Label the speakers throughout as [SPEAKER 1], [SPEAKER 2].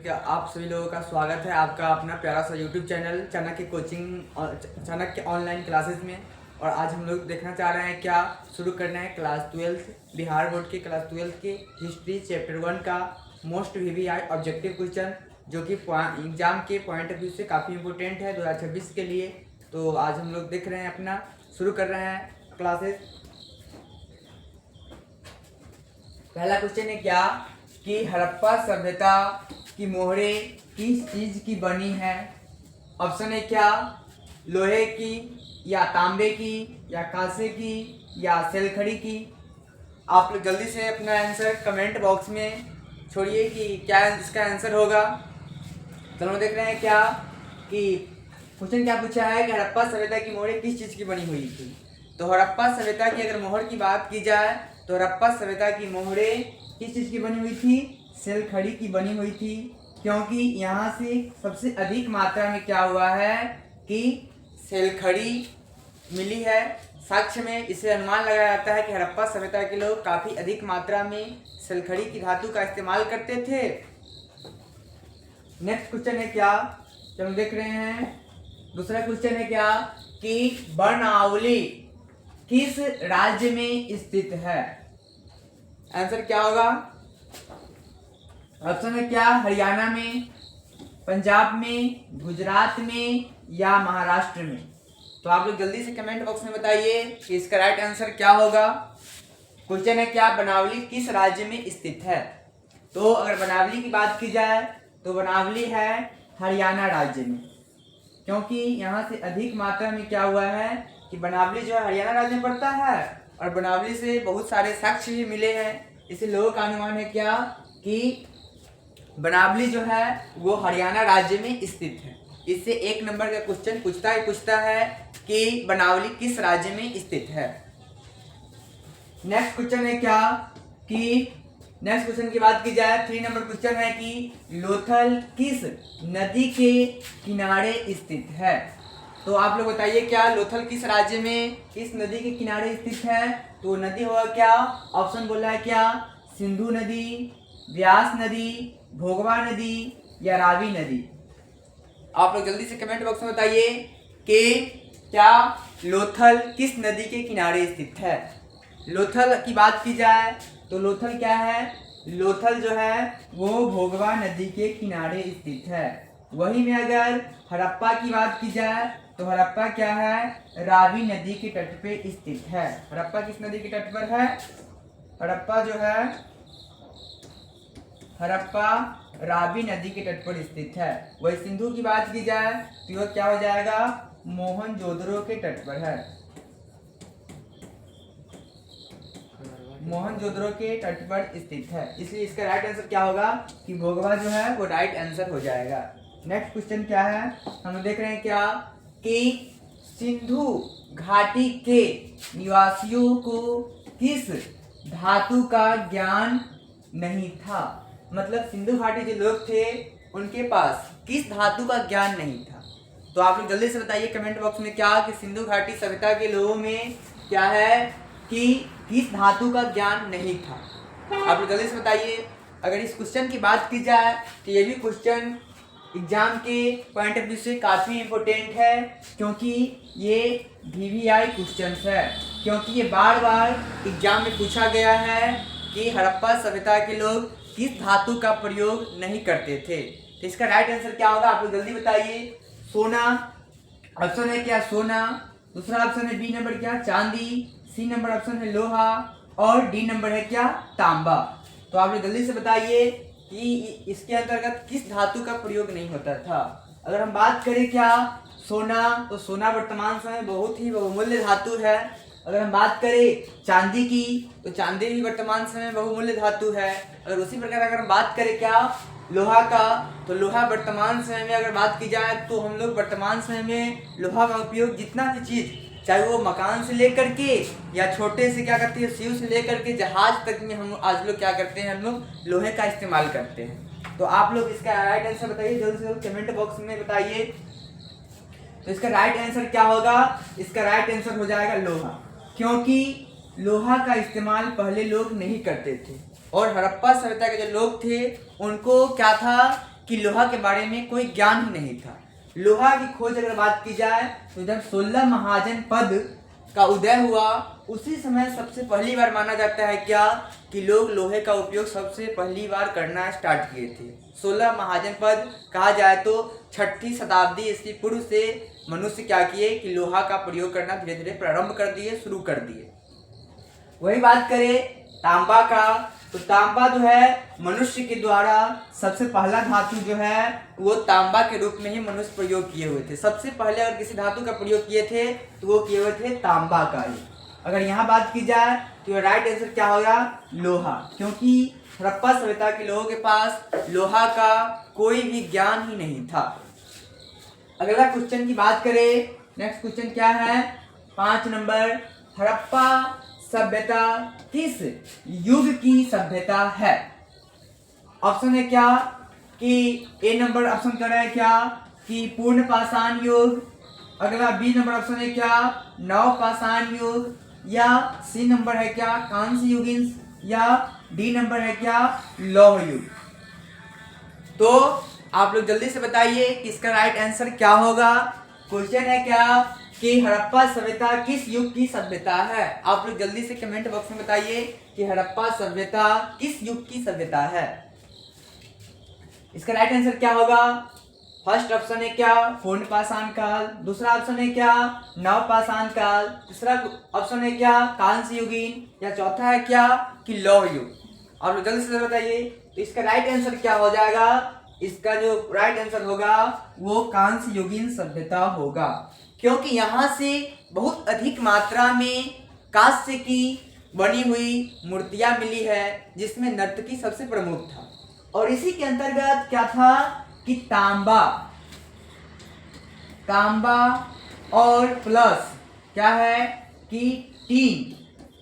[SPEAKER 1] कि आप सभी लोगों का स्वागत है आपका अपना प्यारा सा यूट्यूब चैनल चाणक्य कोचिंग और चाणक्य ऑनलाइन क्लासेस में। और आज हम लोग देखना चाह रहे हैं क्या शुरू करना है क्लास 12 बिहार बोर्ड के क्लास 12 के हिस्ट्री चैप्टर 1 का मोस्ट वीवीआई ऑब्जेक्टिव क्वेश्चन, जो कि एग्जाम के पॉइंट ऑफ व्यू से काफ़ी इंपॉर्टेंट है 2026 के लिए। तो आज हम लोग देख रहे हैं अपना शुरू कर रहे हैं क्लासेस। पहला क्वेश्चन है क्या कि हड़प्पा सभ्यता की मोहरें किस चीज की बनी है। ऑप्शन है क्या लोहे की या तांबे की या कांसे की या सेलखड़ी की। आप लोग जल्दी से अपना आंसर कमेंट बॉक्स में छोड़िए कि क्या इसका आंसर होगा। तो हम देख रहे हैं क्या कि क्वेश्चन क्या पूछा है कि हड़प्पा सभ्यता की मोहरें किस चीज की बनी हुई थी। तो हड़प्पा सभ्यता की अगर मोहर की बात की जाए तो हड़प्पा सभ्यता की मोहरें किस चीज़ की बनी हुई थी, सेलखड़ी की बनी हुई थी। क्योंकि यहाँ से सबसे अधिक मात्रा में क्या हुआ है कि सेलखड़ी मिली है साक्ष्य में। इसे अनुमान लगाया जाता है कि हड़प्पा सभ्यता के लोग काफ़ी अधिक मात्रा में सेलखड़ी की धातु का इस्तेमाल करते थे। नेक्स्ट क्वेश्चन है क्या, जब हम देख रहे हैं दूसरा क्वेश्चन है क्या कि वर्णावली किस राज्य में स्थित है। आंसर क्या होगा। ऑप्शन है क्या हरियाणा में, पंजाब में, गुजरात में या महाराष्ट्र में। तो आप लोग जल्दी से कमेंट बॉक्स में बताइए कि इसका राइट आंसर क्या होगा। क्वेश्चन है क्या बनावली किस राज्य में स्थित है। तो अगर बनावली की बात की जाए तो बनावली है हरियाणा राज्य में। क्योंकि यहाँ से अधिक मात्रा में क्या हुआ है कि बनावली जो है हरियाणा राज्य में पड़ता है और बनावली से बहुत सारे साक्ष्य भी मिले हैं। इसे लोगों का अनुमान है क्या कि बनावली जो है वो हरियाणा राज्य में स्थित है। इससे एक नंबर का क्वेश्चन पूछता है कि बनावली किस राज्य में स्थित है। नेक्स्ट क्वेश्चन है क्या कि नेक्स्ट क्वेश्चन की बात की जाए 3 नंबर क्वेश्चन है कि लोथल किस नदी के किनारे स्थित है। तो आप लोग बताइए क्या लोथल किस राज्य में किस नदी के किनारे स्थित है। तो नदी होगा क्या, ऑप्शन बोला है क्या सिंधु नदी, व्यास नदी, भोगवा नदी या रावी नदी। आप लोग जल्दी से कमेंट बॉक्स में बताइए कि क्या लोथल किस नदी के किनारे स्थित है। लोथल की बात की जाए तो लोथल क्या है, लोथल जो है वो भोगवा नदी के किनारे स्थित है। वही में अगर हड़प्पा की बात की जाए तो हड़प्पा क्या है रावी नदी के तट पे स्थित है। हड़प्पा किस नदी के तट पर है, हड़प्पा जो है हड़प्पा रावी नदी के तट पर स्थित है। वही सिंधु की बात की जाए तो यह क्या हो जाएगा मोहनजोदड़ो के तट पर है, मोहनजोदड़ो के तट पर स्थित है। इसलिए इसका राइट आंसर क्या होगा कि भोगवा जो है वो राइट आंसर हो जाएगा। नेक्स्ट क्वेश्चन क्या है, हम देख रहे हैं क्या कि सिंधु घाटी के निवासियों को किस धातु का ज्ञान नहीं था। मतलब सिंधु घाटी जो लोग थे उनके पास किस धातु का ज्ञान नहीं था। तो आप लोग जल्दी से बताइए कमेंट बॉक्स में क्या कि सिंधु घाटी सभ्यता के लोगों में क्या है कि किस धातु का ज्ञान नहीं था। आप लोग जल्दी से बताइए। अगर इस क्वेश्चन की बात की जाए तो ये भी क्वेश्चन एग्जाम के पॉइंट ऑफ व्यू से काफ़ी इम्पोर्टेंट है, क्योंकि ये वीवीआई क्वेश्चन है। क्योंकि ये बार बार एग्जाम में पूछा गया है कि हड़प्पा सभ्यता के लोग किस धातु का प्रयोग नहीं करते थे। तो इसका राइट आंसर क्या होगा आप लोग जल्दी बताइए। सोना, ऑप्शन है क्या सोना, दूसरा ऑप्शन है बी नंबर क्या चांदी, सी नंबर ऑप्शन है लोहा और डी नंबर है क्या तांबा। तो आप लोग जल्दी से बताइए कि इसके अंतर्गत किस धातु का प्रयोग नहीं होता था। अगर हम बात करें क्या सोना, तो सोना वर्तमान समय बहुत ही बहुमूल्य धातु है। अगर हम बात करें चांदी की तो चांदी भी वर्तमान समय बहुमूल्य धातु है। अगर उसी प्रकार अगर हम बात करें क्या लोहा का, तो लोहा वर्तमान समय में अगर बात की जाए तो हम लोग वर्तमान समय में लोहा का उपयोग जितना भी चीज़ चाहे वो मकान से लेकर के या छोटे से क्या करते हैं शिव से लेकर के जहाज तक में हम आज लोग क्या करते हैं हम लोग लोहे का इस्तेमाल करते हैं। तो आप लोग इसका राइट आंसर बताइए जल्दी से जल्दी कमेंट बॉक्स में बताइए। तो इसका राइट आंसर क्या होगा, इसका राइट आंसर हो जाएगा लोहा। क्योंकि लोहा का इस्तेमाल पहले लोग नहीं करते थे और हड़प्पा सभ्यता के जो लोग थे उनको क्या था कि लोहा के बारे में कोई ज्ञान ही नहीं था। लोहा की खोज अगर बात की जाए तो जब 16 महाजन पद का उदय हुआ उसी समय सबसे पहली बार माना जाता है क्या कि लोग लोहे का उपयोग सबसे पहली बार करना स्टार्ट किए थे। 16 महाजन पद कहा जाए तो 6ठी शताब्दी ईस्वी पूर्व से मनुष्य क्या किए कि लोहा का प्रयोग करना धीरे धीरे प्रारंभ कर दिए, शुरू कर दिए। वही बात करें तांबा का तो तांबा जो है मनुष्य के द्वारा सबसे पहला धातु जो है वो तांबा के रूप में ही मनुष्य प्रयोग किए हुए थे। सबसे पहले अगर किसी धातु का प्रयोग किए थे तो वो किए हुए थे तांबा का ही। अगर यहाँ बात की जाए तो राइट आंसर क्या होगा, लोहा, क्योंकि हड़प्पा सभ्यता के लोगों के पास लोहा का कोई भी ज्ञान ही नहीं था। अगला क्वेश्चन की बात करें, नेक्स्ट क्वेश्चन क्या है 5 नंबर, हड़प्पा सभ्यता किस युग की सभ्यता है। ऑप्शन है क्या कि ए नंबर ऑप्शन कर रहा है क्या कि पूर्ण पाषाण युग, अगला बी नंबर ऑप्शन है क्या नव पाषाण युग, या सी नंबर है क्या कांस्य युगीन, या डी नंबर है क्या लौह युग। तो आप लोग जल्दी से बताइए कि इसका राइट आंसर क्या होगा। क्वेश्चन है क्या कि हड़प्पा सभ्यता किस युग की सभ्यता है। आप लोग जल्दी से कमेंट बॉक्स में बताइए कि हड़प्पा सभ्यता किस युग की सभ्यता है। इसका राइट आंसर क्या होगा। फर्स्ट ऑप्शन है क्या पूर्ण पाषाण काल, दूसरा ऑप्शन है क्या नव पाषाण काल, तीसरा ऑप्शन है क्या कांस्य युगीन, या चौथा है क्या कि लौह युग। आप लोग जल्दी से बताइए तो इसका राइट आंसर क्या हो जाएगा। इसका जो राइट आंसर होगा वो कांस्य युगीन सभ्यता होगा, क्योंकि यहाँ से बहुत अधिक मात्रा में कांस्य की बनी हुई मूर्तियां मिली है जिसमें नर्तकी सबसे प्रमुख था। और इसी के अंतर्गत क्या था कि तांबा और प्लस क्या है कि टीन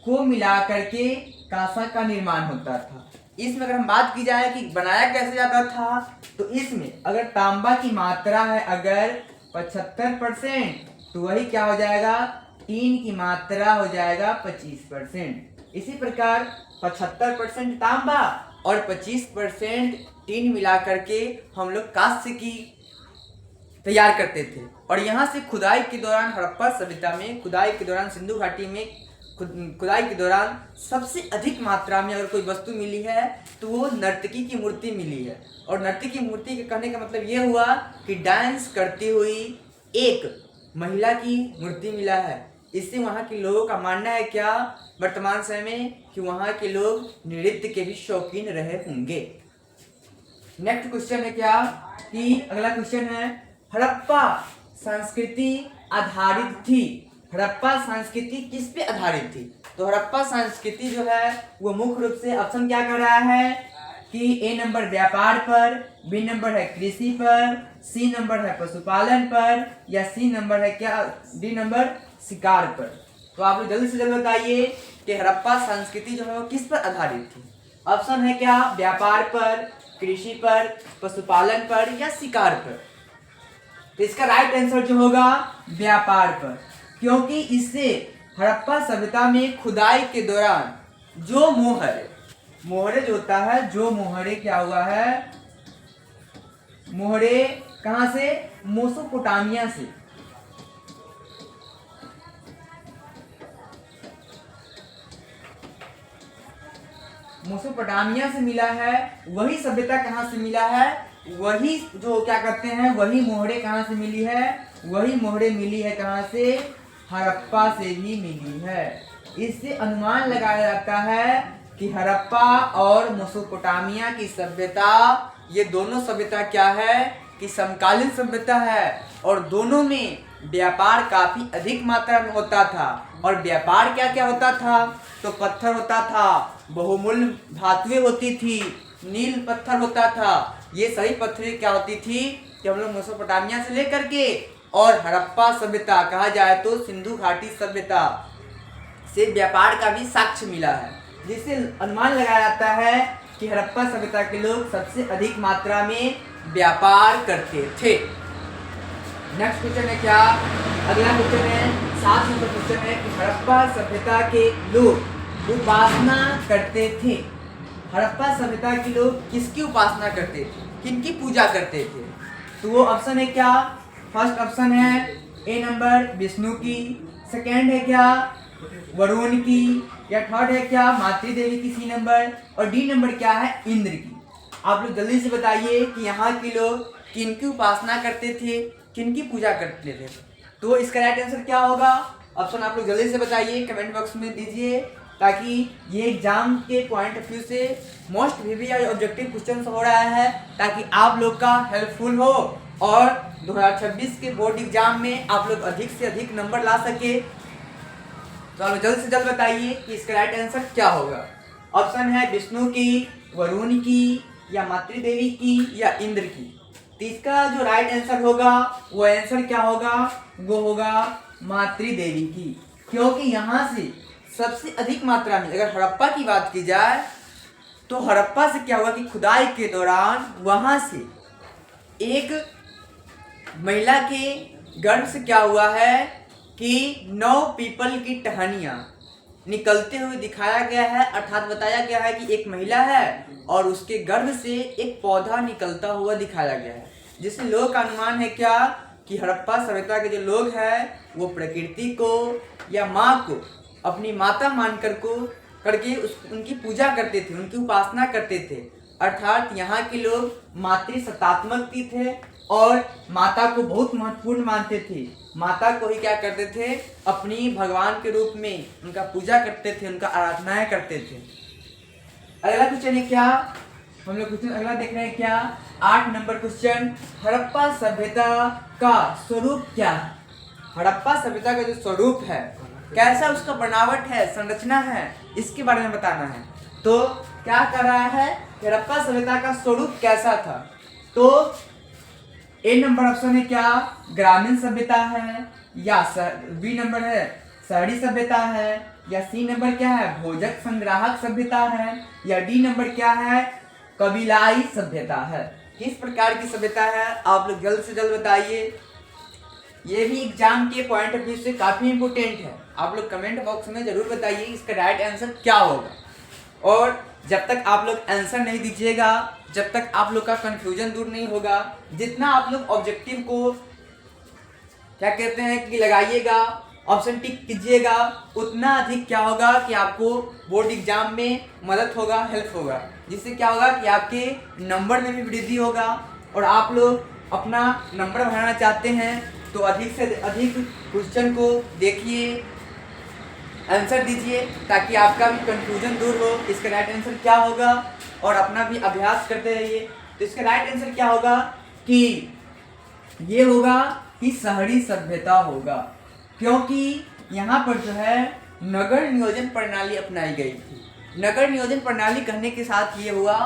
[SPEAKER 1] को मिला करके कांसा का निर्माण होता था। इसमें अगर हम बात की जाए कि बनाया कैसे जाता था तो इसमें अगर तांबा की मात्रा है अगर 75% तो वही क्या हो जाएगा टीन की मात्रा हो जाएगा 25%। इसी प्रकार 75% तांबा और 25% टीन मिला करके हम लोग कांस्य की तैयार करते थे। और यहाँ से खुदाई के दौरान हड़प्पा सभ्यता में खुदाई के दौरान सिंधु घाटी में खुदाई के दौरान सबसे अधिक मात्रा में अगर कोई वस्तु मिली है तो वो नर्तकी की मूर्ति मिली है। और नर्तकी की मूर्ति के कहने का मतलब ये हुआ कि डांस करती हुई एक महिला की मूर्ति मिला है। इससे वहाँ के लोगों का मानना है क्या वर्तमान समय में कि वहाँ के लोग नृत्य के भी शौकीन रहे होंगे। नेक्स्ट क्वेश्चन है क्या कि अगला क्वेश्चन है हड़प्पा संस्कृति आधारित थी। हड़प्पा संस्कृति किस पे आधारित थी। तो हड़प्पा संस्कृति जो है वो मुख्य रूप से ऑप्शन क्या कर रहा है कि ए नंबर व्यापार पर, बी नंबर है कृषि पर, सी नंबर है पशुपालन पर, या सी नंबर है क्या डी नंबर शिकार पर। तो आप लोग जल्दी से जल्दी बताइए कि हड़प्पा संस्कृति जो है वो किस पर आधारित थी। ऑप्शन है क्या व्यापार पर, कृषि पर, पशुपालन पर, या शिकार पर। तो इसका राइट आंसर जो होगा व्यापार पर, क्योंकि इससे हड़प्पा सभ्यता में खुदाई के दौरान जो मोहरे जो होता है जो मोहरे क्या हुआ है मोहरे कहां से मेसोपोटामिया से मेसोपोटामिया से मिला है। वही सभ्यता कहाँ से मिला है वही जो क्या करते हैं वही मोहरे कहाँ से मिली है वही मोहरे मिली है कहाँ से हड़प्पा से भी मिली है। इससे अनुमान लगाया जाता है कि हड़प्पा और मेसोपोटामिया की सभ्यता ये दोनों सभ्यता क्या है कि समकालीन सभ्यता है और दोनों में व्यापार काफी अधिक मात्रा में होता था। और व्यापार क्या क्या होता था तो पत्थर होता था, बहुमूल्य धातुएं होती थी, नील पत्थर होता था। ये सभी पत्थरें क्या होती थी कि हम लोग मेसोपोटामिया से लेकर के और हड़प्पा सभ्यता कहा जाए तो सिंधु घाटी सभ्यता से व्यापार का भी साक्ष्य मिला है, जिससे अनुमान लगाया जाता है कि हड़प्पा सभ्यता के लोग सबसे अधिक मात्रा में व्यापार करते थे। नेक्स्ट क्वेश्चन है क्या अगला क्वेश्चन है 7 नंबर क्वेश्चन है कि हड़प्पा सभ्यता के लोग उपासना करते थे। हड़प्पा सभ्यता के लोग किसकी उपासना करते थे। किनकी पूजा करते थे? तो वो ऑप्शन है क्या? फर्स्ट ऑप्शन है ए नंबर विष्णु की, सेकेंड है क्या वरुण की, या थर्ड है क्या मातृ देवी की सी नंबर, और डी नंबर क्या है इंद्र की। आप लोग जल्दी से बताइए कि यहाँ के लोग किनकी उपासना करते थे, किनकी पूजा करते थे। तो इसका राइट आंसर क्या होगा? ऑप्शन आप लोग जल्दी से बताइए, कमेंट बॉक्स में दीजिए, ताकि ये एग्जाम के पॉइंट ऑफ व्यू से मोस्ट वीवीआई ऑब्जेक्टिव क्वेश्चन हो रहा है, ताकि आप लोग का हेल्पफुल हो और 2026 के बोर्ड एग्जाम में आप लोग अधिक से अधिक नंबर ला सके। तो आप जल्द से जल्द बताइए कि इसका राइट आंसर क्या होगा। ऑप्शन है विष्णु की, वरुण की, या मातृ देवी की, या इंद्र की। तो इसका जो राइट आंसर होगा वो आंसर क्या होगा? वो होगा मातृ देवी की, क्योंकि यहाँ से सबसे अधिक मात्रा में, अगर हड़प्पा की बात की जाए तो हड़प्पा से क्या हुआ कि खुदाई के दौरान वहां से एक महिला के गर्भ से क्या हुआ है कि 9 पीपल की टहनियाँ निकलते हुए दिखाया गया है, अर्थात बताया गया है कि एक महिला है और उसके गर्भ से एक पौधा निकलता हुआ दिखाया गया है, जिससे लोगों का अनुमान है क्या कि हड़प्पा सभ्यता के जो लोग हैं वो प्रकृति को या माँ को अपनी माता मान करके उनकी पूजा करते थे, उनकी उपासना करते थे। अर्थात यहाँ के लोग मातृ सत्तात्मक थे और माता को बहुत महत्वपूर्ण मानते थे। माता को ही क्या करते थे? अपनी भगवान के रूप में उनका पूजा करते थे, उनका आराधनाएं करते थे। अगला क्वेश्चन है क्या? हम लोग क्वेश्चन अगला देख रहे हैं क्या? 8 नंबर क्वेश्चन, हड़प्पा सभ्यता का स्वरूप क्या है? हड़प्पा सभ्यता का जो स्वरूप है, कैसा उसका बनावट है, संरचना है, इसके बारे में बताना है। तो क्या कर रहा है? हड़प्पा सभ्यता का स्वरूप कैसा था? तो ए नंबर ऑप्शन है क्या ग्रामीण सभ्यता है, या बी नंबर है शहरी सभ्यता है, या सी नंबर क्या है भोजक संग्राहक सभ्यता है, या डी नंबर क्या है कबीलाई सभ्यता है। किस प्रकार की सभ्यता है? आप लोग जल्द से जल्द बताइए। ये भी एग्जाम के पॉइंट ऑफ व्यू से काफी इंपोर्टेंट है। आप लोग कमेंट बॉक्स में जरूर बताइए इसका राइट आंसर क्या होगा। और जब तक आप लोग आंसर नहीं दीजिएगा, जब तक आप लोग का कंफ्यूजन दूर नहीं होगा, जितना आप लोग ऑब्जेक्टिव को क्या कहते हैं कि लगाइएगा, ऑप्शन टिक कीजिएगा, उतना अधिक क्या होगा कि आपको बोर्ड एग्जाम में मदद होगा, हेल्प होगा, जिससे क्या होगा कि आपके नंबर में भी वृद्धि होगा। और आप लोग अपना नंबर बढ़ाना चाहते हैं तो अधिक से अधिक क्वेश्चन को देखिए, आंसर दीजिए, ताकि आपका भी कंफ्यूजन दूर हो। इसका राइट आंसर क्या होगा और अपना भी अभ्यास करते रहिए। तो इसका राइट आंसर क्या होगा कि ये होगा कि शहरी सभ्यता होगा, क्योंकि यहाँ पर जो है नगर नियोजन प्रणाली अपनाई गई थी। नगर नियोजन प्रणाली कहने के साथ ये हुआ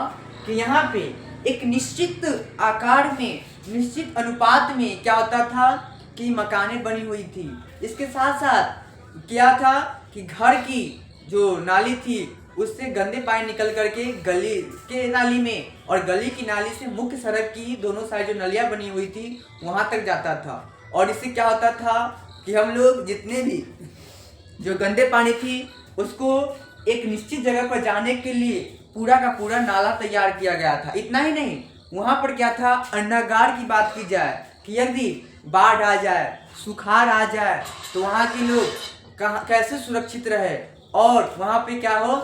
[SPEAKER 1] कि यहाँ पे एक निश्चित आकार में, निश्चित अनुपात में क्या होता था कि मकानें बनी हुई थी। इसके साथ साथ क्या था कि घर की जो नाली थी उससे गंदे पानी निकल करके गली के नाली में, और गली की नाली से मुख्य सड़क की दोनों साइड जो नलियाँ बनी हुई थी वहाँ तक जाता था। और इससे क्या होता था कि हम लोग जितने भी जो गंदे पानी थी उसको एक निश्चित जगह पर जाने के लिए पूरा का पूरा नाला तैयार किया गया था। इतना ही नहीं, वहाँ पर क्या था, अन्नागार की बात की जाए कि यदि बाढ़ आ जाए, सुखाड़ आ जाए तो वहाँ के लोग कैसे सुरक्षित रहे, और वहाँ पे क्या हो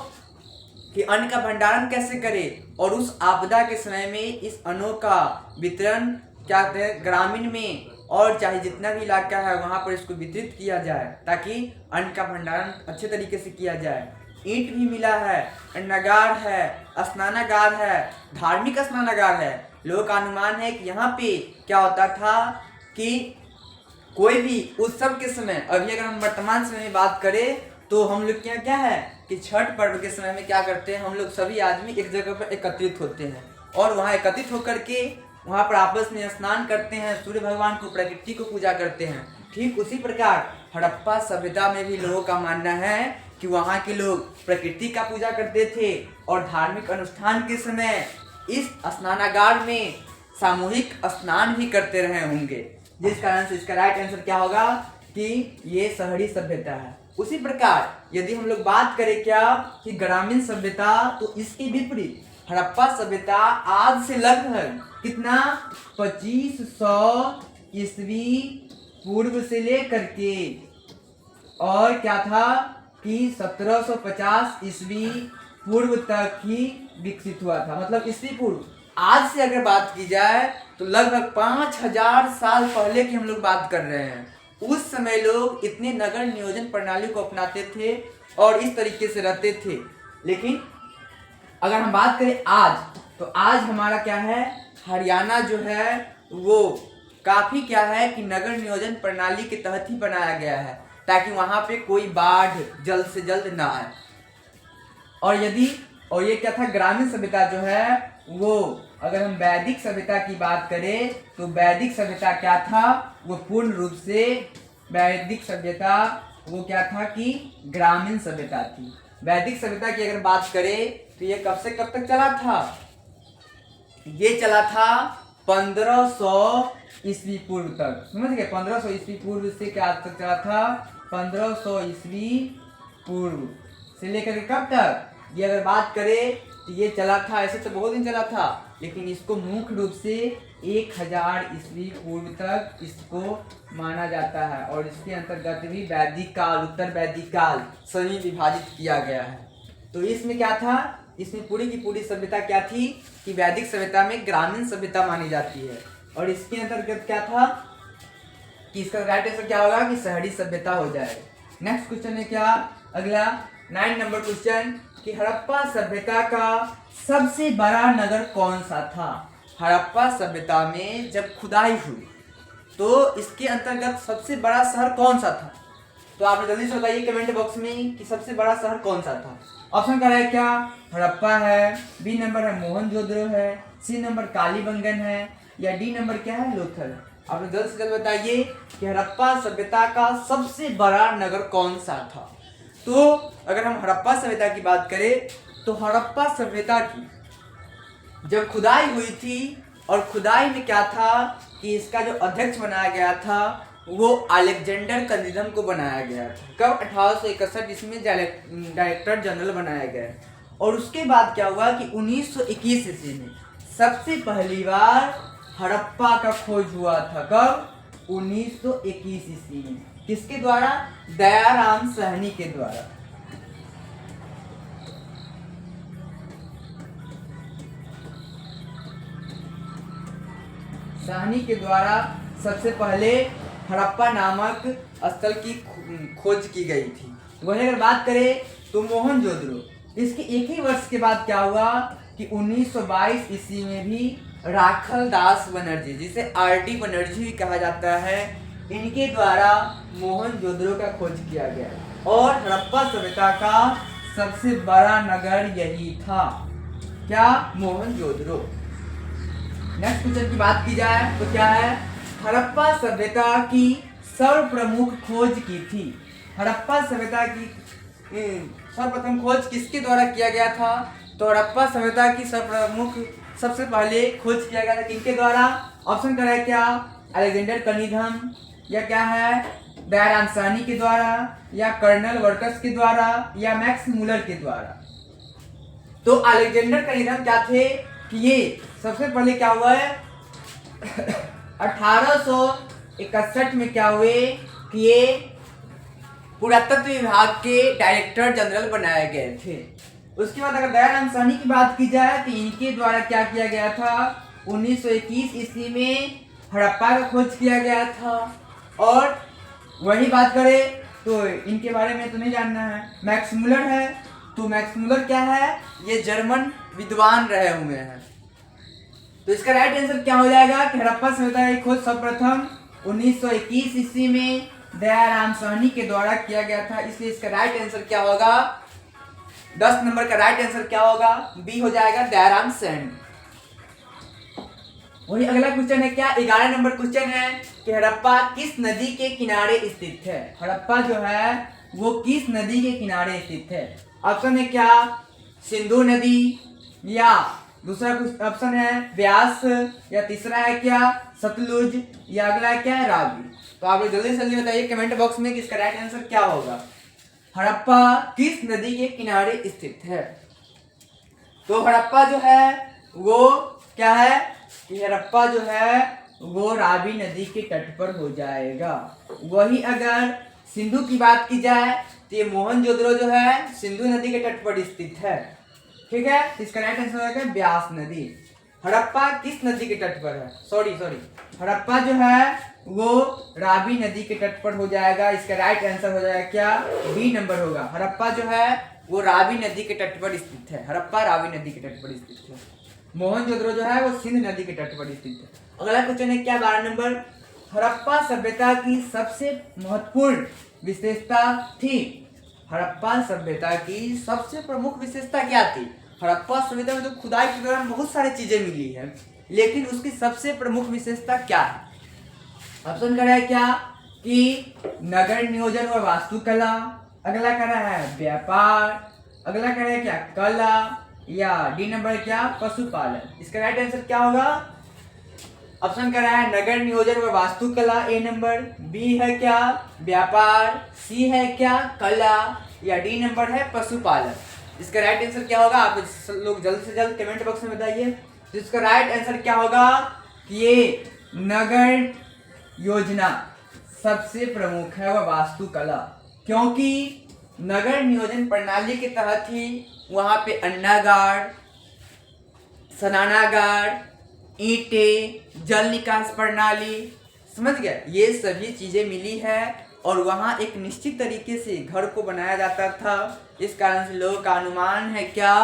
[SPEAKER 1] कि अन्न का भंडारण कैसे करे, और उस आपदा के समय में इस अन्नों का वितरण क्या कहते हैं ग्रामीण में, और चाहे जितना भी इलाका है वहाँ पर इसको वितरित किया जाए ताकि अन्न का भंडारण अच्छे तरीके से किया जाए। ईंट भी मिला है, अन्नागार है, स्नानागार है, धार्मिक स्नानागार है। लोगों का अनुमान है कि यहाँ पे क्या होता था कि कोई भी उत्सव के समय, अभी अगर हम वर्तमान समय में बात करें तो हम लोग क्या है कि छठ पर्व के समय में क्या करते हैं, हम लोग सभी आदमी एक जगह पर एकत्रित होते हैं और वहाँ एकत्रित होकर के वहाँ पर आपस में स्नान करते हैं, सूर्य भगवान को, प्रकृति को पूजा करते हैं। ठीक उसी प्रकार हड़प्पा सभ्यता में भी लोगों का मानना है कि वहाँ के लोग प्रकृति का पूजा करते थे और धार्मिक अनुष्ठान के समय इस स्नानागार में सामूहिक स्नान भी करते रहे होंगे, जिस कारण से इसका राइट आंसर क्या होगा कि ये शहरी सभ्यता है। उसी प्रकार यदि हम लोग बात करें क्या कि ग्रामीण सभ्यता, तो इसके विपरीत हड़प्पा सभ्यता आज से लगभग कितना 2500 ईस्वी पूर्व से लेकर के और क्या था कि 1750 ईस्वी पूर्व तक ही विकसित हुआ था। मतलब ईस्वी पूर्व, आज से अगर बात की जाए तो लगभग 5000 साल पहले की हम लोग बात कर रहे हैं। उस समय लोग इतने नगर नियोजन प्रणाली को अपनाते थे और इस तरीके से रहते थे। लेकिन अगर हम बात करें आज, तो आज हमारा क्या है, हरियाणा जो है वो काफी क्या है कि नगर नियोजन प्रणाली के तहत ही बनाया गया है, ताकि वहां पे कोई बाढ़ जल्द से जल्द ना आए। और ये क्या था, ग्रामीण सभ्यता जो है वो, अगर हम वैदिक सभ्यता की बात करें तो वैदिक सभ्यता क्या था, वो पूर्ण रूप से वैदिक सभ्यता वो क्या था कि ग्रामीण सभ्यता थी। वैदिक सभ्यता की अगर बात करें तो ये कब से कब तक चला था, ये चला था 1500 ईस्वी पूर्व तक। समझ गए, 1500 ईस्वी पूर्व से क्या तक चला था, 1500 ईस्वी पूर्व से लेकर के कब तक, ये अगर बात करें तो ये चला था, ऐसे तो बहुत दिन चला था, लेकिन इसको मुख्य रूप से 1000 ईस्वी पूर्व तक इसको माना जाता है। और इसके अंतर्गत भी वैदिक काल, उत्तर वैदिक काल सभी विभाजित किया गया है। तो इसमें क्या था, इसमें पूरी की पूरी सभ्यता क्या थी कि वैदिक सभ्यता में ग्रामीण सभ्यता मानी जाती है। और इसके अंतर्गत क्या था कि इसका राइट आंसर क्या होगा कि शहरी सभ्यता हो जाएगा। नेक्स्ट क्वेश्चन है क्या, अगला 9 नंबर क्वेश्चन कि हड़प्पा सभ्यता का सबसे बड़ा नगर कौन सा था। हड़प्पा सभ्यता में जब खुदाई हुई तो इसके अंतर्गत सबसे बड़ा शहर कौन सा था, तो आप जल्दी से बताइए कमेंट बॉक्स में कि सबसे बड़ा शहर कौन सा था। ऑप्शन क्या है, क्या हड़प्पा है, बी नंबर है मोहनजोदड़ो है, सी नंबर कालीबंगन है, या डी नंबर क्या है लोथल है। आप जल्द से जल्द बताइए कि हड़प्पा सभ्यता का सबसे बड़ा नगर कौन सा था। तो अगर हम हड़प्पा सभ्यता की बात करें तो हड़प्पा सभ्यता की जब खुदाई हुई थी, और खुदाई में क्या था कि इसका जो अध्यक्ष बनाया गया था वो अलेक्जेंडर कनिंघम को बनाया गया था। कब, 1861 इसमें डायरेक्टर जनरल बनाया गया। और उसके बाद क्या हुआ कि 1921 ईस्वी में सबसे पहली बार हड़प्पा का खोज हुआ था। कब, 1921 ईस्वी में। किसके द्वारा, दयाराम साहनी के द्वारा। साहनी के द्वारा सबसे पहले हड़प्पा नामक स्थल की खोज की गई थी। वही अगर बात करें तो मोहनजोदड़ो, इसके एक ही वर्ष के बाद क्या हुआ कि 1922 ईस्वी में भी राखल दास बनर्जी, जिसे आरडी बनर्जी भी कहा जाता है, इनके द्वारा मोहनजोदड़ो का खोज किया गया। और हड़प्पा सभ्यता का सबसे बड़ा नगर यही था, क्या, मोहनजोदड़ो। नेक्स्ट क्वेश्चन की बात की जाए तो क्या है, हड़प्पा सभ्यता की सर्वप्रमुख खोज की थी। हड़प्पा सभ्यता की सर्वप्रथम खोज किसके द्वारा किया गया था, तो हड़प्पा सभ्यता की सर्वप्रमुख सबसे पहले खोज किया गया था किनके द्वारा। ऑप्शन क्या है, क्या अलेक्जेंडर कनिंघम, या क्या है दयाराम साहनी के द्वारा, या कर्नल वर्कस के द्वारा, या मैक्स मुलर के द्वारा। तो अलेक्जेंडर कनिंघम क्या थे कि ये सबसे पहले क्या हुआ है 1861 में क्या हुए कि ये पुरातत्व विभाग के डायरेक्टर जनरल बनाए गए थे। उसके बाद अगर दयाराम साहनी की बात की जाए तो इनके द्वारा क्या किया गया था, 1921 ईस्वी में हड़प्पा का खोज किया गया था। और वही बात करें तो इनके बारे में तो नहीं जानना है, मैक्स मुलर है। तो मैक्स मुलर क्या है, ये जर्मन विद्वान रहे हुए हैं। तो इसका राइट आंसर क्या हो जाएगा कि हड़प्पा सभ्यता की खोज सर्वप्रथम 1921 ईस्वी में दयाराम साहनी के द्वारा किया गया था। इसलिए इसका राइट आंसर क्या होगा, 10 नंबर का राइट आंसर क्या होगा, बी हो जाएगा दयाराम साहनी। वही अगला क्वेश्चन है क्या, 11 नंबर क्वेश्चन है कि हड़प्पा किस नदी के किनारे स्थित है। हड़प्पा जो है वो किस नदी के किनारे स्थित है। ऑप्शन है क्या सिंधु नदी, या दूसरा कुछ ऑप्शन है व्यास, या तीसरा है क्या सतलुज, या अगला है क्या है रावी। तो आप लोग जल्दी से जल्दी बताइए कमेंट बॉक्स में कि इसका राइट आंसर क्या होगा, हड़प्पा किस नदी के किनारे स्थित है। तो हड़प्पा जो है वो क्या है कि हड़प्पा जो है वो रावी नदी के तट पर हो जाएगा। वही अगर सिंधु की बात की जाए तो ये मोहनजोदड़ो जो है सिंधु नदी के तट पर स्थित है। ठीक है, इसका राइट आंसर होगा ब्यास नदी। हड़प्पा किस नदी के तट पर है? सॉरी हड़प्पा जो है वो रावी नदी के तट पर हो जाएगा। इसका राइट आंसर हो जाएगा क्या? बी नंबर होगा। हड़प्पा जो है वो रावी नदी के तट पर स्थित है। हड़प्पा रावी नदी के तट पर स्थित है। मोहनजोदड़ो जो है वो सिंध नदी के तट पर स्थित है। अगला क्वेश्चन है क्या 12 नंबर, हड़प्पा सभ्यता की सबसे महत्वपूर्ण विशेषता थी। हड़प्पा सभ्यता की सबसे प्रमुख विशेषता क्या थी? हड़प्पा सभ्यता में तो खुदाई के दौरान बहुत सारी चीजें मिली है, लेकिन उसकी सबसे प्रमुख विशेषता क्या है? ऑप्शन करा है क्या कि नगर नियोजन व वास्तुकला, अगला करा है व्यापार, अगला करा है क्या कला, या डी नंबर क्या पशुपालन। इसका राइट आंसर क्या होगा? ऑप्शन करा है नगर नियोजन व वास्तुकला ए नंबर, बी है क्या व्यापार, सी है क्या कला, या डी नंबर है पशुपालन। इसका राइट आंसर क्या होगा? आप लोग जल्द से जल्द कमेंट बॉक्स में बताइए। तो इसका राइट आंसर क्या होगा कि ये नगर योजना सबसे प्रमुख है वह वास्तुकला, क्योंकि नगर नियोजन प्रणाली के तहत ही वहां पे अन्नागार, स्नानागार, ईंटें, जल निकास प्रणाली, समझ गया, ये सभी चीजें मिली है और वहां एक निश्चित तरीके से घर को बनाया जाता था। इस कारण से लोगों का अनुमान है क्या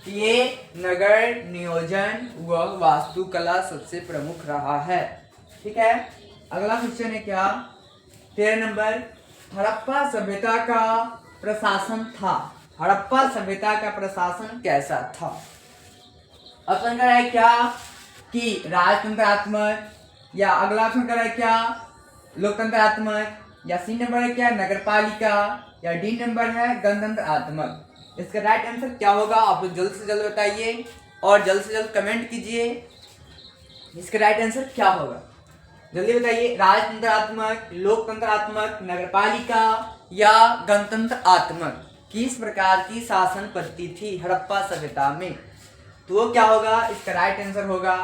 [SPEAKER 1] कि ये नगर नियोजन व वास्तुकला सबसे प्रमुख रहा है। ठीक है, अगला क्वेश्चन है क्या 13 नंबर, हड़प्पा सभ्यता का प्रशासन था। हड़प्पा सभ्यता का प्रशासन कैसा था? ऑप्शन करा है क्या कि राजतंत्रात्मक, या अगला ऑप्शन करा है क्या लोकतंत्रात्मक, या सी नंबर है क्या नगरपालिका, या डी नंबर है गणतंत्रात्मक। इसका राइट आंसर क्या होगा? आप लोग जल्द से जल्द बताइए और जल्द से जल्द कमेंट कीजिए। इसका राइट आंसर क्या होगा? जल्दी बताइए। राजतंत्रात्मक, लोकतंत्रात्मक, नगरपालिका या गणतंत्रात्मक, किस प्रकार की शासन पद्धति थी हड़प्पा सभ्यता में? तो वो क्या होगा? इसका राइट आंसर होगा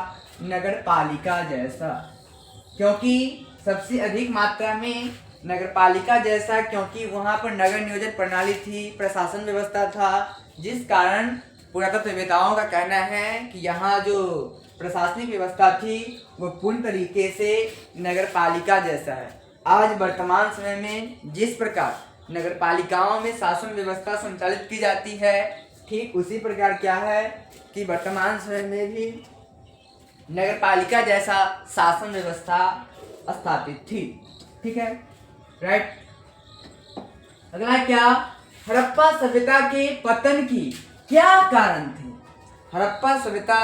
[SPEAKER 1] नगरपालिका जैसा, क्योंकि सबसे अधिक मात्रा में नगरपालिका जैसा, क्योंकि वहां पर नगर नियोजन प्रणाली थी, प्रशासन व्यवस्था था, जिस कारण पुरातत्ववेताओं का कहना है कि यहाँ जो प्रशासनिक व्यवस्था थी वो पूर्ण तरीके से नगरपालिका जैसा है। आज वर्तमान समय में जिस प्रकार नगरपालिकाओं में शासन व्यवस्था संचालित की जाती है, ठीक उसी प्रकार क्या है कि वर्तमान समय में भी नगरपालिका जैसा शासन व्यवस्था स्थापित थी। ठीक है, राइट। अगला क्या, हड़प्पा सभ्यता के पतन की क्या कारण थे? हड़प्पा सभ्यता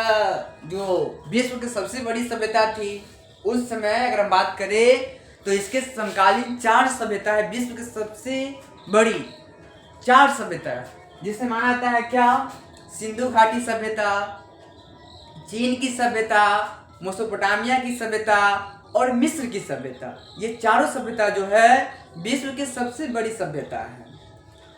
[SPEAKER 1] जो विश्व की सबसे बड़ी सभ्यता थी उस समय, अगर हम बात करें तो इसके समकालीन 4 सभ्यता है, विश्व की सबसे बड़ी 4 सभ्यता, जिसे माना जाता है क्या सिंधु घाटी सभ्यता, चीन की सभ्यता, मेसोपोटामिया की सभ्यता और मिस्र की सभ्यता। ये चारों सभ्यता जो है विश्व की सबसे बड़ी सभ्यता है।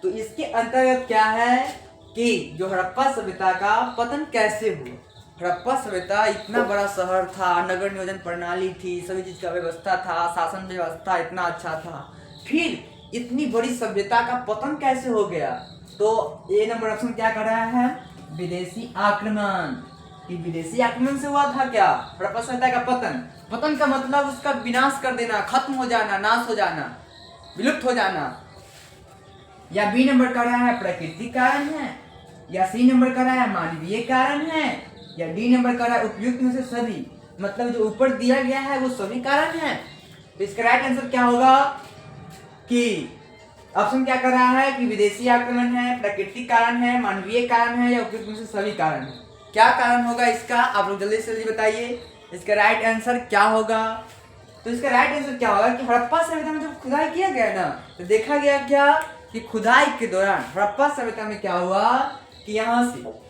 [SPEAKER 1] तो इसके अंतर्गत क्या है कि जो हड़प्पा सभ्यता का पतन कैसे हुआ? हड़प्पा सभ्यता इतना बड़ा शहर था, नगर नियोजन प्रणाली थी, सभी चीज का व्यवस्था था, शासन व्यवस्था इतना अच्छा था, फिर इतनी बड़ी सभ्यता का पतन कैसे हो गया? तो ए नंबर ऑप्शन क्या कर रहा है? विदेशी आक्रमण। कि विदेशी आक्रमण से हुआ था क्या हड़प्पा सभ्यता का पतन? पतन का मतलब उसका विनाश कर देना, खत्म हो जाना, नाश हो जाना, विलुप्त हो जाना। या बी नंबर का रहा है प्राकृतिक कारण है, या सी नंबर का रहा है मानवीय कारण है, या डी नंबर का रहा है उपयुक्त में से सभी, मतलब जो ऊपर दिया गया है वो सभी कारण है। तो इसका राइट आंसर क्या होगा कि ऑप्शन क्या कर रहा है कि विदेशी आक्रमण है, प्राकृतिक कारण है, मानवीय कारण है, या उपयुक्त में से सभी कारण है। क्या कारण होगा इसका? आप लोग जल्दी से जल्दी बताइए। इसका राइट आंसर क्या होगा? तो इसका राइट आंसर क्या होगा कि हड़प्पा सभ्यता में जब खुदाई किया गया ना, तो देखा गया क्या कि खुदाई के दौरान हड़प्पा सभ्यता में क्या हुआ कि यहाँ से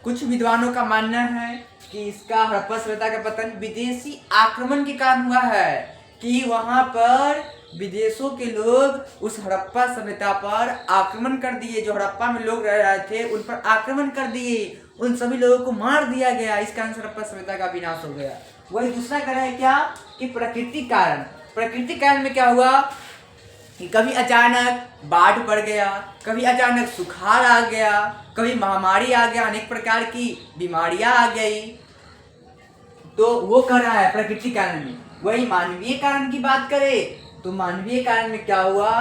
[SPEAKER 1] कुछ विद्वानों का मानना है कि इसका हड़प्पा सभ्यता का पतन विदेशी आक्रमण के कारण हुआ है, कि वहां पर विदेशों के लोग उस हड़प्पा सभ्यता पर आक्रमण कर दिए, जो हड़प्पा में लोग रह रहे थे उन पर आक्रमण कर दिए उन सभी लोगों को मार दिया गया, इस कारण से हड़प्पा सभ्यता का विनाश हो गया। वही दूसरा कारण है क्या कि प्राकृतिक कारण। प्राकृतिक कारण में क्या हुआ कि कभी अचानक बाढ़ पड़ गया, कभी अचानक सुखाड़ आ गया, कभी महामारी आ गया, अनेक प्रकार की बीमारियां आ गई, तो वो कर रहा है प्राकृतिक कारण में। वही मानवीय कारण की बात करें तो मानवीय कारण में क्या हुआ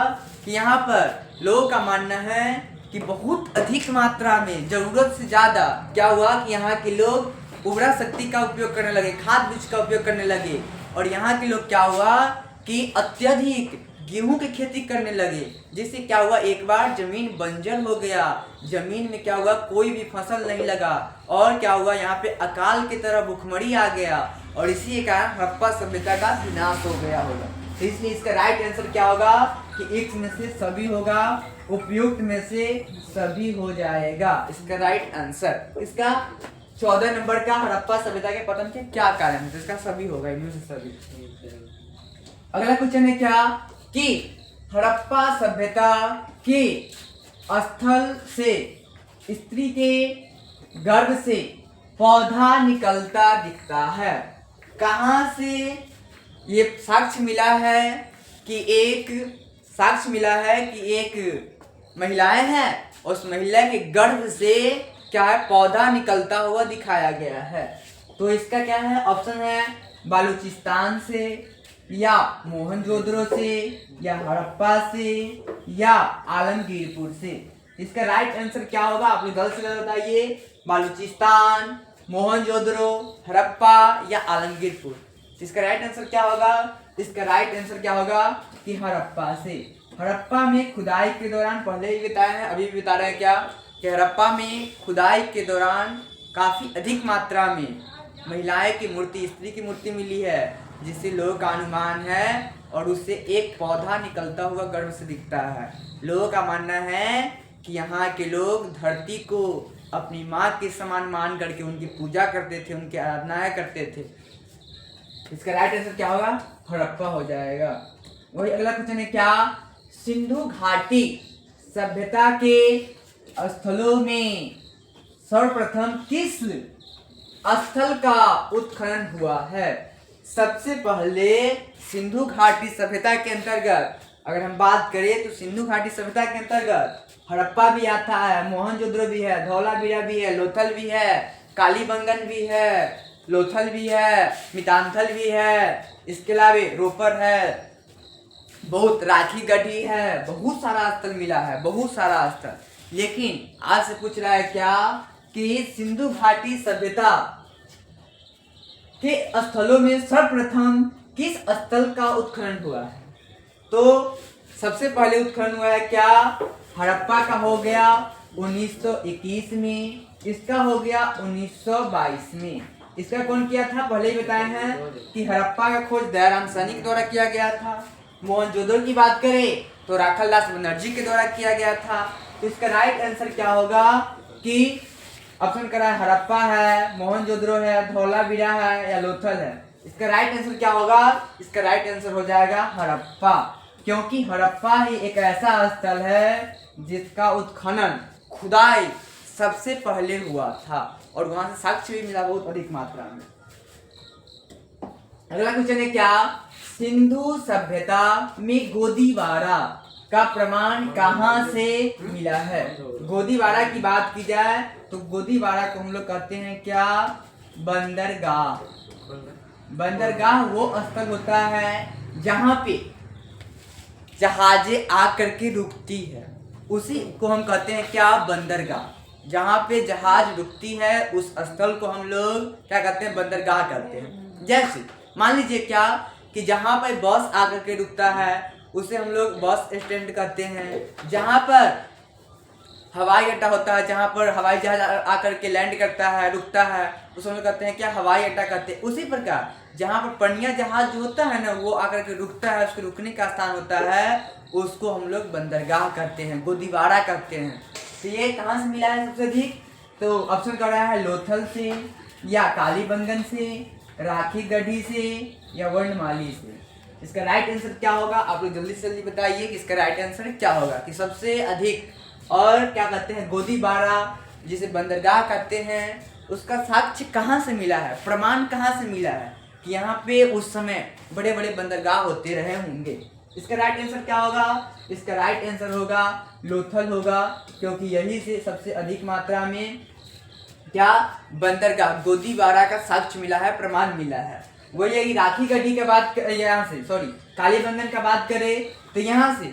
[SPEAKER 1] कि यहाँ पर लोगों का मानना है कि बहुत अधिक मात्रा में जरूरत से ज्यादा क्या हुआ कि यहाँ के लोग उर्वरा शक्ति का उपयोग करने लगे, खाद बीज का उपयोग करने लगे, और यहाँ के लोग क्या हुआ कि अत्यधिक गेहूं की खेती करने लगे, जिससे क्या हुआ एक बार जमीन बंजर हो गया, जमीन में क्या हुआ कोई भी फसल नहीं लगा, और क्या हुआ यहाँ पे अकाल की तरह भुखमरी आ गया, और इसी के कारण हड़प्पा सभ्यता का विनाश हो गया होगा। तो इसलिए इसका राइट आंसर क्या होगा कि एक में से सभी होगा, उपयुक्त में से सभी हो जाएगा इसका राइट आंसर। इसका 14 नंबर का हड़प्पा सभ्यता के पतन के क्या कारण है, तो इसका सभी होगा, इनमें से सभी। अगला क्वेश्चन है क्या कि हड़प्पा सभ्यता के स्थल से स्त्री के गर्भ से पौधा निकलता दिखता है। कहाँ से ये साक्ष्य मिला है कि एक महिलाएं हैं, उस महिला के गर्भ से क्या है पौधा निकलता हुआ दिखाया गया है। तो इसका क्या है ऑप्शन है बालूचिस्तान से, या मोहनजोदड़ो से, या हड़प्पा से, या आलमगीरपुर से। इसका राइट आंसर क्या होगा आप लोग जल्द से जल्द बताइए। बालूचिस्तान, मोहनजोदड़ो, हड़प्पा या आलमगीरपुर। इसका राइट आंसर क्या होगा? इसका राइट आंसर क्या होगा कि हड़प्पा से। हड़प्पा में खुदाई के दौरान पहले ही बताया है, अभी भी बता रहे हैं क्या कि हड़प्पा में खुदाई के दौरान काफी अधिक मात्रा में महिलाएं की मूर्ति, स्त्री की मूर्ति मिली है, जिससे लोगों का अनुमान है, और उससे एक पौधा निकलता हुआ गर्भ से दिखता है। लोगों का मानना है कि यहाँ के लोग धरती को अपनी माँ के समान मान करके उनकी पूजा करते थे, उनकी आराधनाएं करते थे। इसका राइट आंसर क्या होगा? हड़प्पा हो जाएगा। वही अगला क्वेश्चन है क्या सिंधु घाटी सभ्यता के स्थलों में सर्वप्रथम किस स्थल का उत्खनन हुआ है? सबसे पहले सिंधु घाटी सभ्यता के अंतर्गत अगर हम बात करें तो सिंधु घाटी सभ्यता के अंतर्गत हड़प्पा भी आता है, मोहनजोदड़ो भी है, धौलावीरा भी है, लोथल भी है, कालीबंगन भी है, लोथल भी है, मितांथल भी है, इसके अलावा रोपर है, बहुत राखी गढ़ी है, बहुत सारा स्थल मिला है, बहुत सारा स्थल। लेकिन आज से पूछ रहा है क्या कि सिंधु घाटी सभ्यता के स्थलों में सर्वप्रथम किस स्थल का उत्खनन हुआ है? तो सबसे पहले उत्खनन हुआ है क्या हड़प्पा का हो गया 1921 में, इसका हो गया 1922 में। इसका कौन किया था? पहले ही बताए हैं कि हड़प्पा का खोज दयाराम सैनी के द्वारा किया गया था। मोहनजोदड़ो की बात करें तो राखालदास बनर्जी के द्वारा किया गया था। तो इसका राइट आंसर क्या होगा कि ऑप्शन करा है हड़प्पा है, मोहनजोदड़ो है, धौलावीरा है या लोथल है। इसका राइट आंसर क्या होगा? इसका राइट आंसर हो जाएगा हड़प्पा, क्योंकि हड़प्पा ही एक ऐसा स्थल है जिसका उत्खनन खुदाई सबसे पहले हुआ था, और वहां से साक्ष्य भी मिला बहुत अधिक मात्रा में। अगला क्वेश्चन है क्या सिंधु सभ्यता में गोदीवारा का प्रमाण कहाँ से मिला है? गोदीवारा की बात की जाए तो गोदीवारा को हम लोग कहते हैं क्या बंदरगाह। बंदरगाह वो स्थल होता है जहाँ पे जहाजें आकर के रुकती है, उसी को हम कहते हैं क्या बंदरगाह। जहाँ पे जहाज रुकती है उस स्थल को हम लोग क्या कहते हैं? बंदरगाह कहते हैं। जैसे मान लीजिए क्या कि जहाँ पर बस आकर के रुकता है उसे हम लोग बस स्टैंड कहते हैं। जहाँ पर हवाई अड्डा होता है, जहाँ पर हवाई जहाज आकर के लैंड करता है, रुकता है, उसे हम लोग कहते हैं क्या हवाई अड्डा कहते हैं। उसी प्रकार जहाँ पर पनिया जहाज जो होता है ना वो आकर के रुकता है, उसके रुकने का स्थान होता है, उसको हम लोग बंदरगाह कहते हैं, गोदीवारा कहते हैं। तो ये कहाँ से मिला है सबसे अधिक? तो ऑप्शन कर रहा है लोथल से, या कालीबंगन से, राखी गढ़ी से, या वर्णमाली से। इसका राइट आंसर क्या होगा? आप लोग जल्दी से जल्दी बताइए कि इसका राइट आंसर क्या होगा कि सबसे अधिक, और क्या कहते हैं गोदीवारा जिसे बंदरगाह कहते हैं, उसका साक्ष्य कहाँ से मिला है, प्रमाण कहाँ से मिला है कि यहाँ पे उस समय बड़े बड़े बंदरगाह होते रहे होंगे? इसका राइट आंसर क्या होगा? इसका राइट आंसर होगा लोथल होगा, क्योंकि यही से सबसे अधिक मात्रा में क्या बंदरगाह गोदीबारा का साक्ष्य मिला है, प्रमाण मिला है। वही यही राखी गढ़ी के बाद यहाँ से कालीबंगन का बात करें तो यहाँ से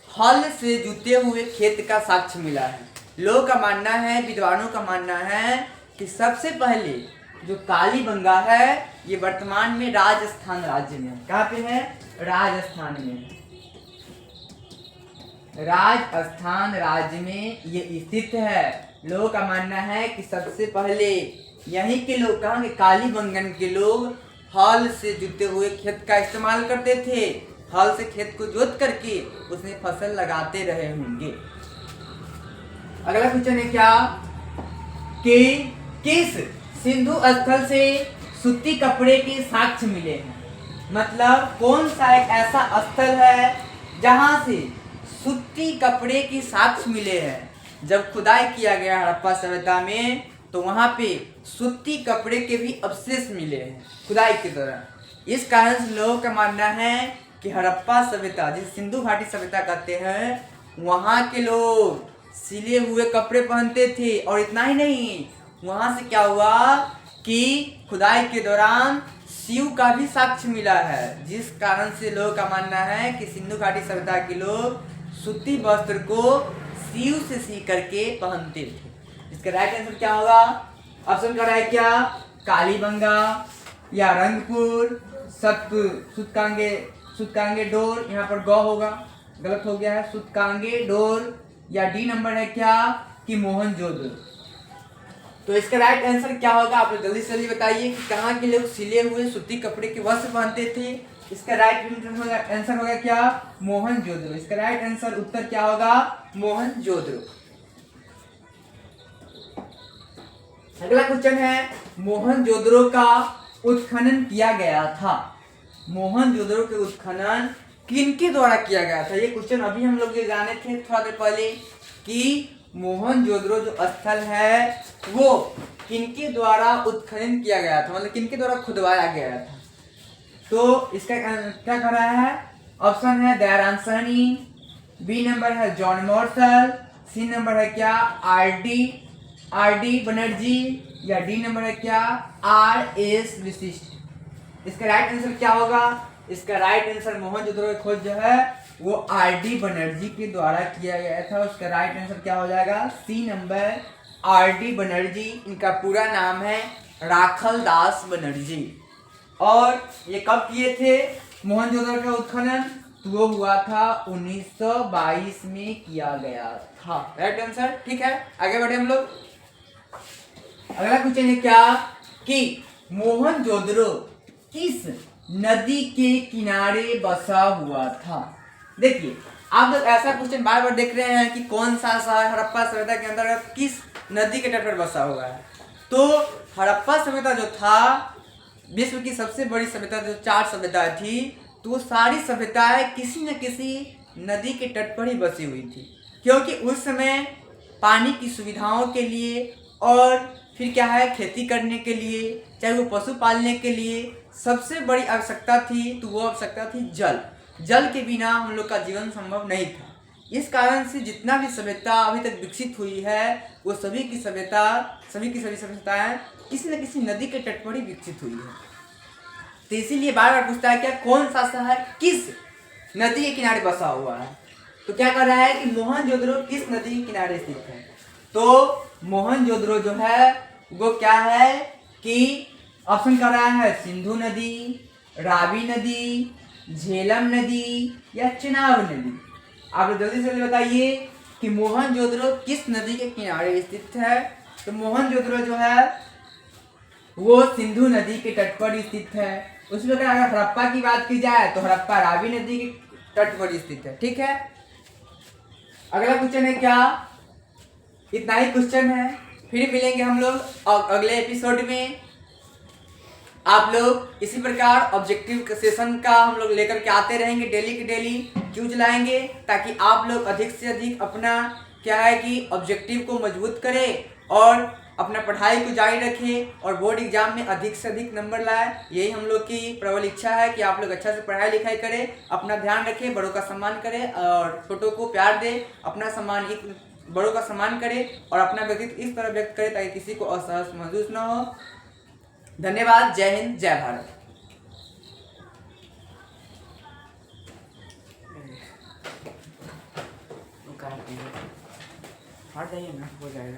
[SPEAKER 1] हल से जुते हुए खेत का साक्ष्य मिला है। लोगों का मानना है, विद्वानों का मानना है कि सबसे पहले जो कालीबंगा है ये वर्तमान में राजस्थान राज्य में है। कहाँ पे है? राजस्थान में। राजस्थान राज्य में ये स्थित है। लोगों का मानना है कि सबसे पहले यहीं के लोग, कहाँ के? कालीबंगन के लोग हल से जुते हुए खेत का इस्तेमाल करते थे। हल से खेत को जोत करके उसमें फसल लगाते रहे होंगे। अगला क्वेश्चन है क्या कि किस सिंधु स्थल से सूती कपड़े के साक्ष्य मिले हैं? मतलब कौन सा एक ऐसा स्थल है जहां से सूती कपड़े के साक्ष्य मिले हैं? जब खुदाई किया गया हड़प्पा सभ्यता में तो वहां पे सूती कपड़े के भी अवशेष मिले हैं खुदाई के दौरान। इस कारण से लोगों का मानना है कि हड़प्पा सभ्यता, जिसे सिंधु घाटी सभ्यता कहते हैं, वहाँ के लोग सिले हुए कपड़े पहनते थे। और इतना ही नहीं, वहाँ से क्या हुआ कि खुदाई के दौरान सीव का भी साक्ष्य मिला है, जिस कारण से लोगों का मानना है कि सिंधु घाटी सभ्यता के लोग सूती वस्त्र को सीव से सी करके पहनते थे। इसका राइट आंसर क्या होगा? ऑप्शन का राइट क्या? कालीबंगा या रंगपुर, सुतकांगे डोर, यहाँ पर गौ होगा, गलत हो गया है, सुतकांगे डोर, या डी नंबर है क्या कि मोहनजोदड़ो। तो इसका राइट आंसर क्या होगा? आप लोग जल्दी से जल्दी बताइए कि कहाँ के लोग सिले हुए सूती कपड़े के वस्त्र पहनते थे। इसका राइट आंसर होगा क्या? मोहनजोदड़ो। इसका राइट आंसर उत्तर क्या होगा? मोहनजोदड़ो। अगला क्वेश्चन है मोहनजोदड़ो का उत्खनन किया गया था। मोहनजोदड़ो के उत्खनन किनके द्वारा किया गया था? ये क्वेश्चन अभी हम लोग ये जाने थे थोड़ा देर पहले कि मोहनजोदड़ो जो स्थल है वो किनके द्वारा उत्खनन किया गया था, मतलब किनके द्वारा खुदवाया गया था। तो इसका क्या कर रहा है? ऑप्शन है दयाराम सहनी, बी नंबर है जॉन मॉर्सल, सी नंबर है क्या आर डी बनर्जी, या डी नंबर है क्या आर एस विशिष्ट। इसका राइट आंसर क्या होगा? इसका राइट आंसर मोहनजोदड़ो की खोज जो है वो आर डी बनर्जी के द्वारा किया गया था। उसका राइट आंसर क्या हो जाएगा? C number R D Banerjee. इनका पूरा नाम है राखल दास बनर्जी। और ये कब किए थे मोहनजोदड़ो का उत्खनन? तो वो हुआ था 1922 में किया गया था। Right answer. ठीक है, आगे बढ़े हम लोग। अगला क्वेश्चन है क्या कि मोहनजोदड़ो किस नदी के किनारे बसा हुआ था? देखिए, आप लोग ऐसा क्वेश्चन बार बार देख रहे हैं कि कौन सा शहर हड़प्पा सभ्यता के अंतर्गत किस नदी के तट पर बसा हुआ है। तो हड़प्पा सभ्यता जो था विश्व की सबसे बड़ी सभ्यता, जो 4 सभ्यताएं थी, तो वो सारी सभ्यताएं किसी न किसी नदी के तट पर ही बसी हुई थी, क्योंकि उस समय पानी की सुविधाओं के लिए और फिर क्या है खेती करने के लिए, चाहे वो पशु पालने के लिए सबसे बड़ी आवश्यकता थी, तो वो आवश्यकता थी जल। जल के बिना हम लोग का जीवन संभव नहीं था। इस कारण से जितना भी सभ्यता अभी तक विकसित हुई है वो सभी की सभ्यताएं किसी न किसी नदी के तट पर ही विकसित हुई है। तो इसीलिए बार बार पूछता है क्या कौन सा शहर किस नदी के किनारे बसा हुआ है। तो क्या कर रहा है कि मोहनजोदड़ो किस नदी के किनारे स्थित है? तो मोहनजोदड़ो जो है वो क्या है कि ऑप्शन कर रहा है सिंधु नदी, रावी नदी, झेलम नदी, या चेनाब नदी। आप लोग जल्दी से बताइए कि मोहनजोदड़ो किस नदी के किनारे स्थित है। तो मोहनजोदड़ो जो है वो सिंधु नदी के तट पर स्थित है। उसी प्रकार अगर हड़प्पा की बात की जाए तो हड़प्पा रावी नदी के तट पर स्थित है। ठीक है, अगला क्वेश्चन है क्या? इतना ही क्वेश्चन है, फिर मिलेंगे हम लोग अगले एपिसोड में। आप लोग इसी प्रकार ऑब्जेक्टिव सेशन का हम लोग लेकर के आते रहेंगे, डेली की डेली क्यों चलाएंगे, ताकि आप लोग अधिक से अधिक अपना क्या है कि ऑब्जेक्टिव को मजबूत करें और अपना पढ़ाई को जारी रखें और बोर्ड एग्जाम में अधिक से अधिक नंबर लाए। यही हम लोग की प्रबल इच्छा है कि आप लोग अच्छा से पढ़ाई लिखाई करें, अपना ध्यान रखें, बड़ों का सम्मान करें और छोटों को प्यार दें, अपना सम्मान बड़ों का सम्मान करें और अपना व्यक्तित्व इस तरह व्यक्त करें ताकि किसी को असहज महसूस न हो। धन्यवाद। जय हिंद, जय भारत। हट जाइए ना, हो जाएगा।